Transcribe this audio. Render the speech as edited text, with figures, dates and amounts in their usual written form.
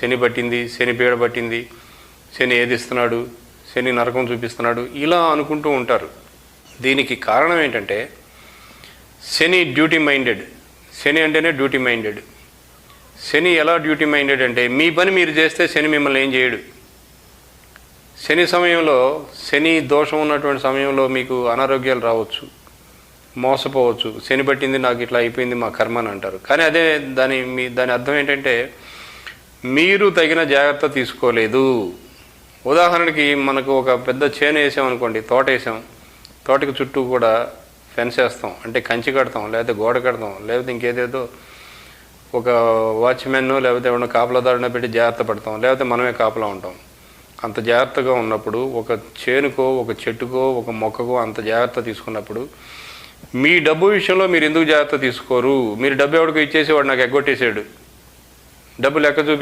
శని పట్టింది, శని పీడ పట్టింది, శని ఏదిస్తున్నాడు, శని నరకం చూపిస్తున్నాడు, ఇలా అనుకుంటూ ఉంటారు. దీనికి కారణం ఏంటంటే శని డ్యూటీ మైండెడ్. శని అంటేనే డ్యూటీ మైండెడ్. శని ఎలా డ్యూటీ మైండెడ్ అంటే మీ పని మీరు చేస్తే శని మిమ్మల్ని ఏం చేయడు. శని సమయంలో, శని దోషం ఉన్నటువంటి సమయంలో మీకు అనారోగ్యాలు రావచ్చు, మోసపోవచ్చు. శని పట్టింది, నాకు ఇట్లా అయిపోయింది, మా కర్మ అని అంటారు. కానీ అదే దాని అర్థం ఏంటంటే మీరు తగిన జాగ్రత్త తీసుకోలేదు. ఉదాహరణకి మనకు ఒక పెద్ద చేను వేసామనుకోండి, తోట వేసాం, తోటకి చుట్టూ కూడా ఫెన్స్ వేస్తాం, అంటే కంచి కడతాం, లేకపోతే గోడ కడతాం, లేకపోతే ఇంకేదేదో ఒక వాచ్మెన్ లేకపోతే ఏమన్నా కాపలాదారున పెట్టి జాగ్రత్త పడతాం, లేకపోతే మనమే కాపలా ఉంటాం. అంత జాగ్రత్తగా ఉన్నప్పుడు ఒక చేనుకో, ఒక చెట్టుకో, ఒక మొక్కకో అంత జాగ్రత్త తీసుకున్నప్పుడు మీ డబ్బు విషయంలో మీరు ఎందుకు జాగ్రత్త తీసుకోరు? మీరు డబ్బు ఎవడికి ఇచ్చేసి వాడు నాకు ఎగ్గొట్టేసాడు, డబ్బు లెక్క చూపి